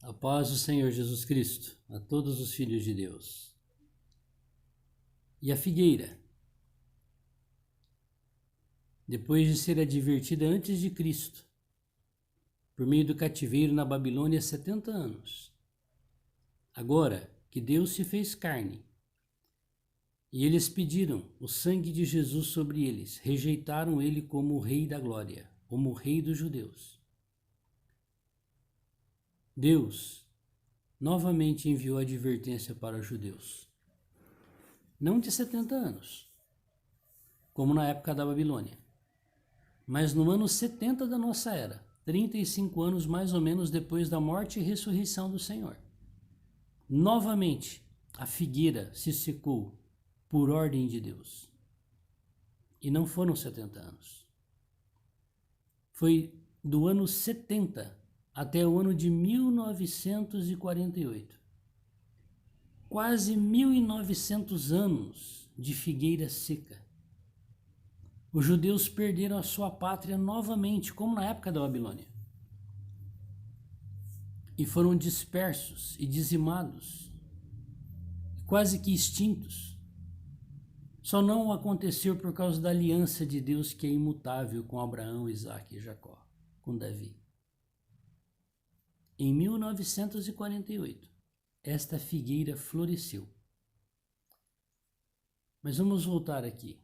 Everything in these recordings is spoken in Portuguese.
A paz do Senhor Jesus Cristo, a todos os filhos de Deus. E a figueira, depois de ser advertida antes de Cristo, por meio do cativeiro na Babilônia 70 anos, agora que Deus se fez carne, e eles pediram o sangue de Jesus sobre eles, rejeitaram ele como o Rei da Glória, como o Rei dos Judeus. Deus novamente enviou advertência para os judeus. Não de 70 anos, como na época da Babilônia, mas no ano 70 da nossa era, 35 anos mais ou menos depois da morte e ressurreição do Senhor. Novamente, a figueira se secou por ordem de Deus. E não foram 70 anos. Foi do ano 70 até o ano de 1948. Quase 1900 anos de figueira seca. Os judeus perderam a sua pátria novamente, como na época da Babilônia. E foram dispersos e dizimados, quase que extintos. Só não aconteceu por causa da aliança de Deus que é imutável com Abraão, Isaque e Jacó, com Davi. Em 1948, esta figueira floresceu. Mas vamos voltar aqui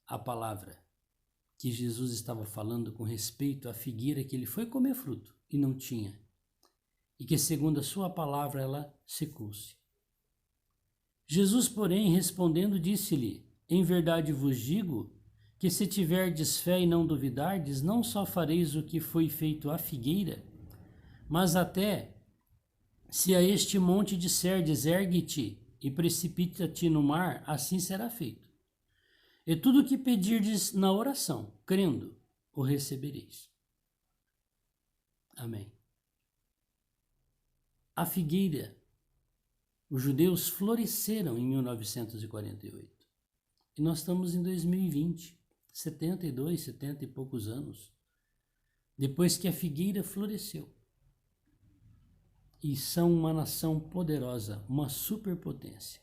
à palavra que Jesus estava falando com respeito à figueira que ele foi comer fruto e não tinha, e que segundo a sua palavra ela secou-se. Jesus, porém, respondendo, disse-lhe: em verdade vos digo que se tiverdes fé e não duvidardes, não só fareis o que foi feito à figueira, mas até se a este monte disserdes, ergue-te e precipita-te no mar, assim será feito. E tudo o que pedirdes na oração, crendo, o recebereis. Amém. A figueira, os judeus floresceram em 1948. E nós estamos em 2020, 72, 70 e poucos anos, depois que a figueira floresceu. E são uma nação poderosa, uma superpotência.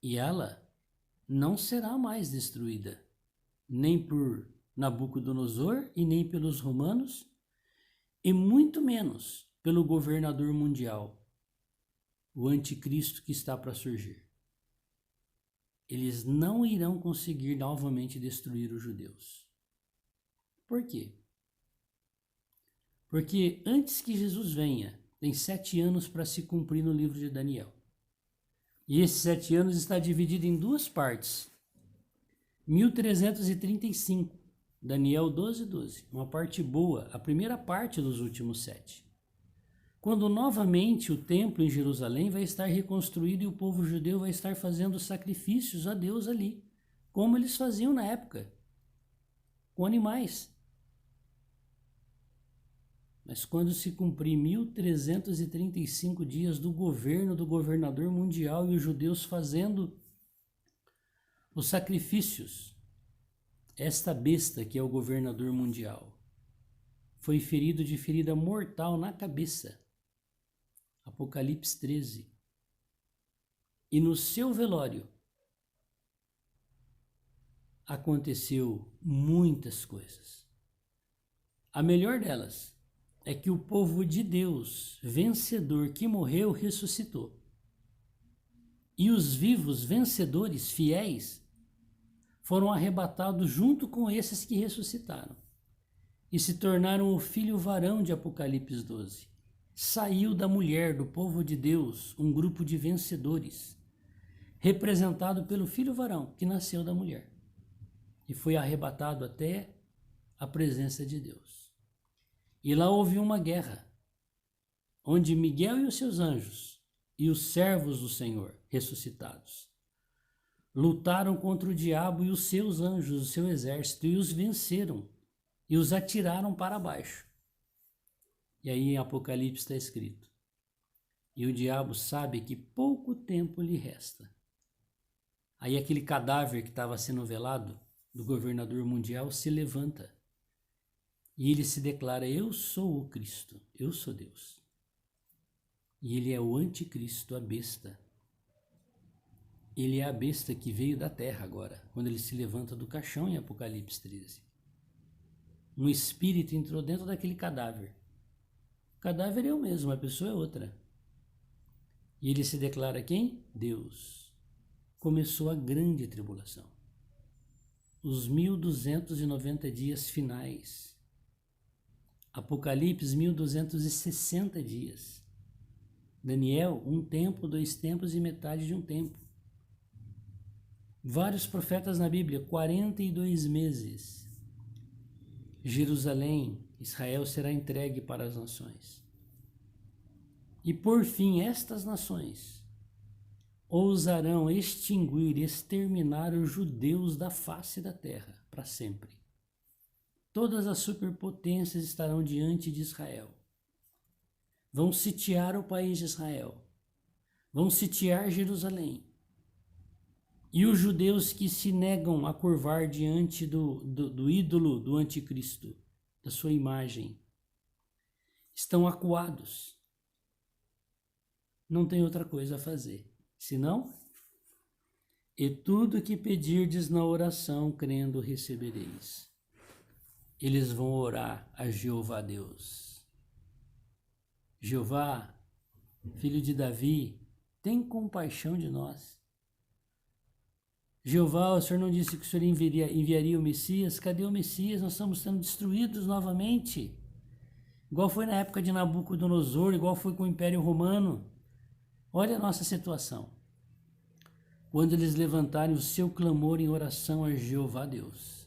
E ela não será mais destruída, nem por Nabucodonosor e nem pelos romanos, e muito menos pelo governador mundial, o anticristo que está para surgir. Eles não irão conseguir novamente destruir os judeus. Por quê? Porque antes que Jesus venha, tem 7 anos para se cumprir no livro de Daniel. E esses 7 anos está dividido em duas partes. 1335, Daniel 12:12, uma parte boa, a primeira parte dos últimos 7. Quando novamente o templo em Jerusalém vai estar reconstruído e o povo judeu vai estar fazendo sacrifícios a Deus ali, como eles faziam na época, com animais. Mas quando se cumprir 1335 dias do governo do governador mundial e os judeus fazendo os sacrifícios, esta besta que é o governador mundial foi ferido de ferida mortal na cabeça. Apocalipse 13. E no seu velório aconteceu muitas coisas. A melhor delas é que o povo de Deus, vencedor que morreu, ressuscitou. E os vivos, vencedores, fiéis, foram arrebatados junto com esses que ressuscitaram. E se tornaram o filho varão de Apocalipse 12. Saiu da mulher, do povo de Deus, um grupo de vencedores, representado pelo filho varão, que nasceu da mulher. E foi arrebatado até a presença de Deus. E lá houve uma guerra, onde Miguel e os seus anjos, e os servos do Senhor, ressuscitados, lutaram contra o diabo e os seus anjos, o seu exército, e os venceram, e os atiraram para baixo. E aí em Apocalipse está escrito: e o diabo sabe que pouco tempo lhe resta. Aí aquele cadáver que estava sendo velado, do governador mundial, se levanta. E ele se declara: eu sou o Cristo, eu sou Deus. E ele é o anticristo, a besta. Ele é a besta que veio da terra agora, quando ele se levanta do caixão em Apocalipse 13. Um espírito entrou dentro daquele cadáver. O cadáver é o mesmo, a pessoa é outra. E ele se declara quem? Deus. Começou a grande tribulação. Os 1290 dias finais. Apocalipse, 1260 dias. Daniel, 1 tempo, 2 tempos e metade de 1 tempo. Vários profetas na Bíblia, 42 meses. Jerusalém, Israel será entregue para as nações. E por fim, estas nações ousarão extinguir, exterminar os judeus da face da terra para sempre. Todas as superpotências estarão diante de Israel. Vão sitiar o país de Israel. Vão sitiar Jerusalém. E os judeus que se negam a curvar diante do ídolo do anticristo, da sua imagem, estão acuados. Não tem outra coisa a fazer, senão, e tudo que pedirdes na oração, crendo, recebereis. Eles vão orar a Jeová Deus. Jeová, filho de Davi, tem compaixão de nós. Jeová, o Senhor não disse que o Senhor enviaria o Messias? Cadê o Messias? Nós estamos sendo destruídos novamente. Igual foi na época de Nabucodonosor, igual foi com o Império Romano. Olha a nossa situação. Quando eles levantarem o seu clamor em oração a Jeová Deus,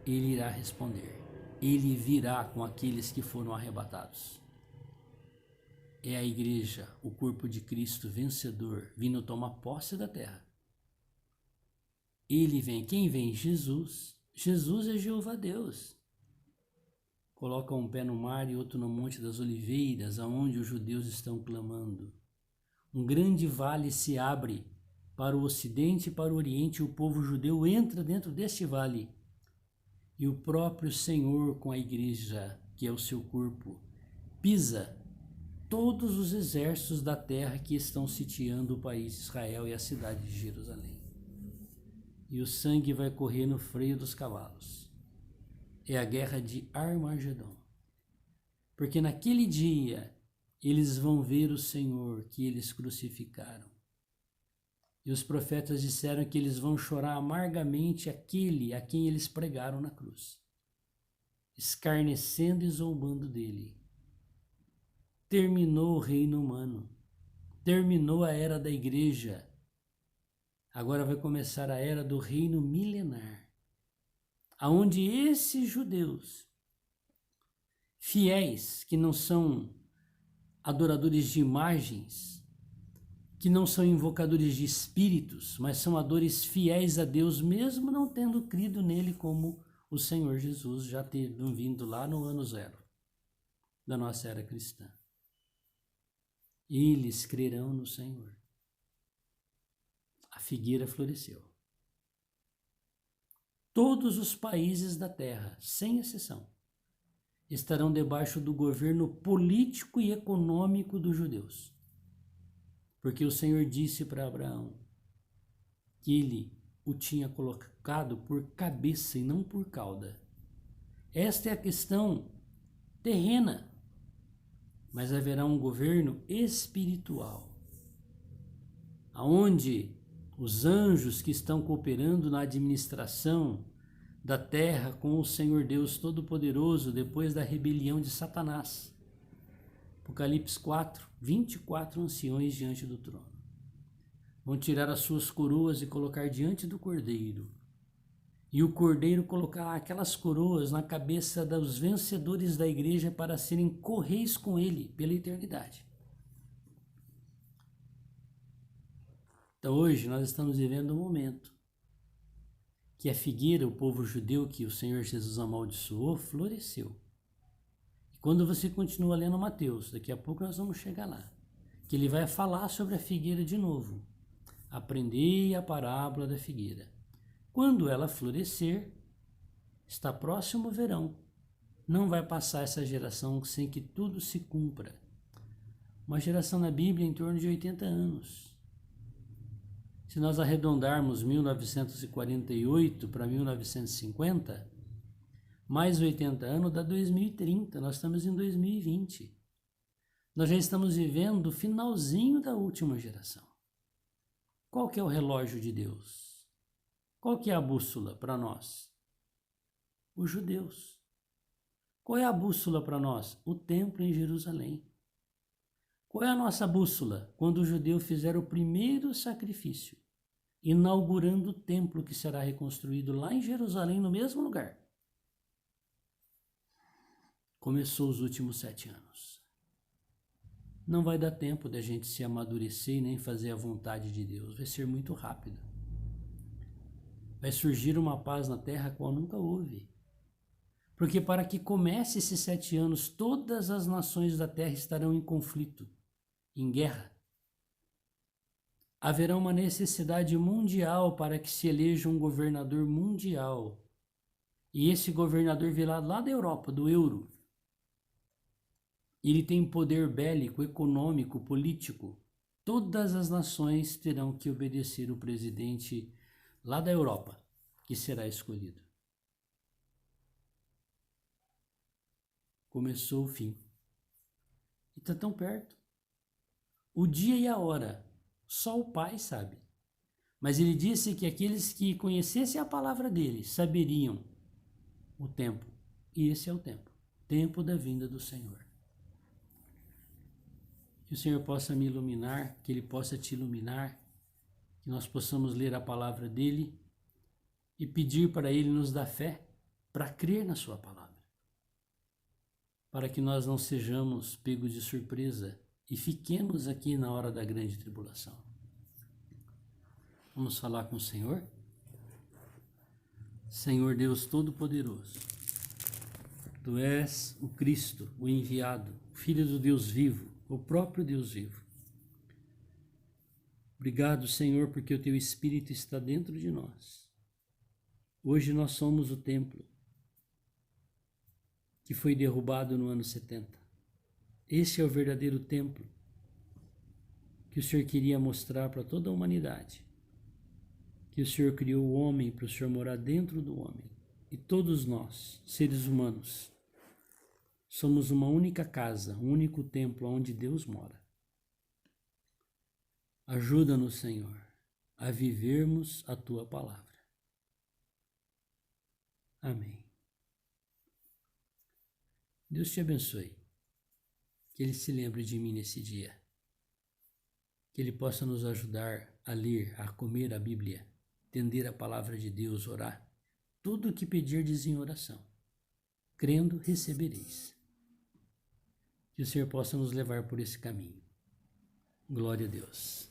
Ele irá responder. Ele virá com aqueles que foram arrebatados. É a igreja, o corpo de Cristo vencedor, vindo tomar posse da terra. Ele vem. Quem vem? Jesus. Jesus é Jeová Deus. Coloca um pé no mar e outro no Monte das Oliveiras, aonde os judeus estão clamando. Um grande vale se abre para o ocidente e para o oriente, e o povo judeu entra dentro deste vale. E o próprio Senhor, com a igreja, que é o seu corpo, pisa todos os exércitos da terra que estão sitiando o país de Israel e a cidade de Jerusalém. E o sangue vai correr no freio dos cavalos. É a guerra de Armagedon. Porque naquele dia eles vão ver o Senhor que eles crucificaram. E os profetas disseram que eles vão chorar amargamente aquele a quem eles pregaram na cruz, escarnecendo e zombando dele. Terminou o reino humano. Terminou a era da igreja. Agora vai começar a era do reino milenar, aonde esses judeus fiéis, que não são adoradores de imagens, que não são invocadores de espíritos, mas são adoradores fiéis a Deus, mesmo não tendo crido nele como o Senhor Jesus, já tendo vindo lá no ano 0 da nossa era cristã. Eles crerão no Senhor. A figueira floresceu. Todos os países da terra, sem exceção, estarão debaixo do governo político e econômico dos judeus. Porque o Senhor disse para Abraão que ele o tinha colocado por cabeça e não por cauda. Esta é a questão terrena, mas haverá um governo espiritual, aonde os anjos que estão cooperando na administração da terra com o Senhor Deus Todo-Poderoso depois da rebelião de Satanás. Apocalipse 4, 24 anciões diante do trono. Vão tirar as suas coroas e colocar diante do Cordeiro. E o Cordeiro colocará aquelas coroas na cabeça dos vencedores da igreja para serem correis com ele pela eternidade. Então hoje nós estamos vivendo um momento que a figueira, o povo judeu que o Senhor Jesus amaldiçoou, floresceu. E quando você continua lendo Mateus, daqui a pouco nós vamos chegar lá, que ele vai falar sobre a figueira de novo. Aprendei a parábola da figueira. Quando ela florescer, está próximo o verão. Não vai passar essa geração sem que tudo se cumpra. Uma geração na Bíblia em torno de 80 anos. Se nós arredondarmos 1948 para 1950, mais 80 anos dá 2030, nós estamos em 2020. Nós já estamos vivendo o finalzinho da última geração. Qual que é o relógio de Deus? Qual que é a bússola para nós? Os judeus. Qual é a bússola para nós? O templo em Jerusalém. Qual é a nossa bússola? Quando os judeus fizeram o primeiro sacrifício, inaugurando o templo que será reconstruído lá em Jerusalém, no mesmo lugar. Começou os últimos 7 anos. Não vai dar tempo da gente se amadurecer e nem fazer a vontade de Deus. Vai ser muito rápido. Vai surgir uma paz na terra qual nunca houve. Porque para que comece esses 7 anos, todas as nações da terra estarão em conflito, em guerra. Haverá uma necessidade mundial para que se eleja um governador mundial. E esse governador virá lá da Europa, do euro. Ele tem poder bélico, econômico, político. Todas as nações terão que obedecer o presidente lá da Europa, que será escolhido. Começou o fim. E está tão perto. O dia e a hora, só o Pai sabe. Mas ele disse que aqueles que conhecessem a palavra dele saberiam o tempo. E esse é o tempo. Tempo da vinda do Senhor. Que o Senhor possa me iluminar, que Ele possa te iluminar, que nós possamos ler a palavra dEle e pedir para Ele nos dar fé para crer na sua palavra. Para que nós não sejamos pegos de surpresa e fiquemos aqui na hora da grande tribulação. Vamos falar com o Senhor? Senhor Deus Todo-Poderoso, Tu és o Cristo, o enviado, o Filho do Deus vivo, o próprio Deus vivo. Obrigado, Senhor, porque o Teu Espírito está dentro de nós. Hoje nós somos o templo que foi derrubado no ano 70. Esse é o verdadeiro templo que o Senhor queria mostrar para toda a humanidade. Que o Senhor criou o homem para o Senhor morar dentro do homem. E todos nós, seres humanos, somos uma única casa, um único templo onde Deus mora. Ajuda-nos, Senhor, a vivermos a Tua palavra. Amém. Deus te abençoe. Que Ele se lembre de mim nesse dia. Que Ele possa nos ajudar a ler, a comer a Bíblia, entender a palavra de Deus, orar. Tudo o que pedirdes em oração, crendo, recebereis. Que o Senhor possa nos levar por esse caminho. Glória a Deus.